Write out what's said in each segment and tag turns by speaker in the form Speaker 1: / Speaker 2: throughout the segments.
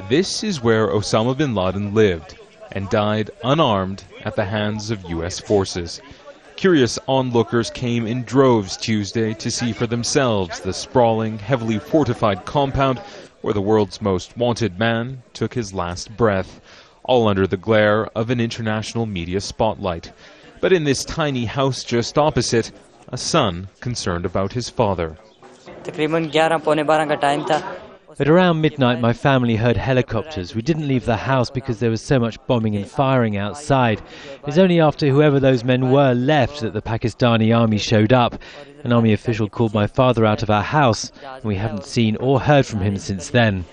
Speaker 1: This is where Osama bin Laden lived and died unarmed at the hands of U.S. forces. Curious onlookers came in droves Tuesday to see for themselves the sprawling, heavily fortified compound where the world's most wanted man took his last breath, all under the glare of an international media spotlight. But in this tiny house just opposite, a son concerned about his father.
Speaker 2: At around midnight, my family heard helicopters. We didn't leave the house because there was so much bombing and firing outside. It's only after whoever those men were left that the Pakistani army showed up. An army official called my father out of our house, and we haven't seen or heard from him since then.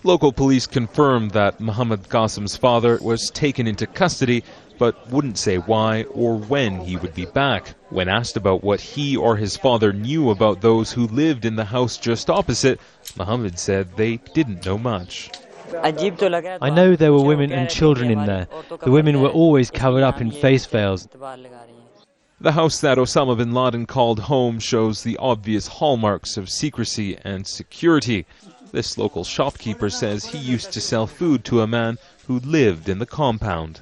Speaker 1: Local police confirmed that Mohammed Qasim's father was taken into custody, but wouldn't say why or when he would be back. When asked about what he or his father knew about those who lived in the house just opposite, Mohammed said they didn't know much.
Speaker 2: I know there were women and children in there. The women were always covered up in face veils.
Speaker 1: The house that Osama bin Laden called home shows the obvious hallmarks of secrecy and security. This local shopkeeper says he used to sell food to a man who lived in the compound.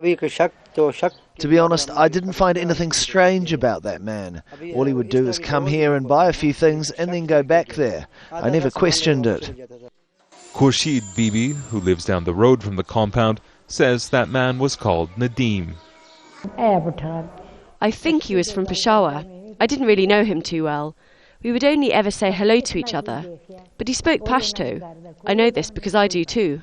Speaker 3: To be honest, I didn't find anything strange about that man. All he would do is come here and buy a few things and then go back there. I never questioned it.
Speaker 1: KHOURSHID BIBI, who lives down the road from the compound, says that man was called Nadim.
Speaker 4: I think he was from Peshawar. I didn't really know him too well. We would only ever say hello to each other. But he spoke Pashto. I know this because I do too.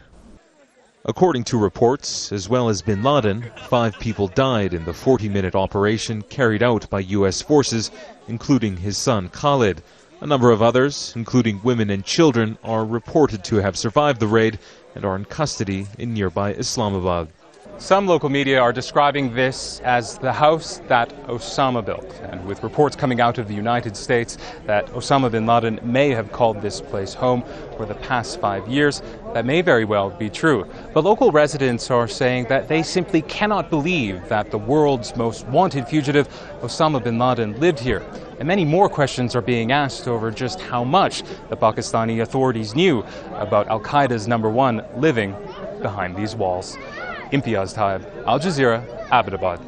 Speaker 1: According to reports, as well as bin Laden, 5 people died in the 40-minute operation carried out by U.S. forces, including his son Khalid. A number of others, including women and children, are reported to have survived the raid and are in custody in nearby Islamabad.
Speaker 5: Some local media are describing this as the house that Osama built, and with reports coming out of the United States that Osama bin Laden may have called this place home for the past 5 years, that may very well be true. But local residents are saying that they simply cannot believe that the world's most wanted fugitive, Osama bin Laden, lived here. And many more questions are being asked over just how much the Pakistani authorities knew about Al-Qaeda's #1 living behind these walls. Imtiaz Tyab, Al Jazeera, Abbottabad.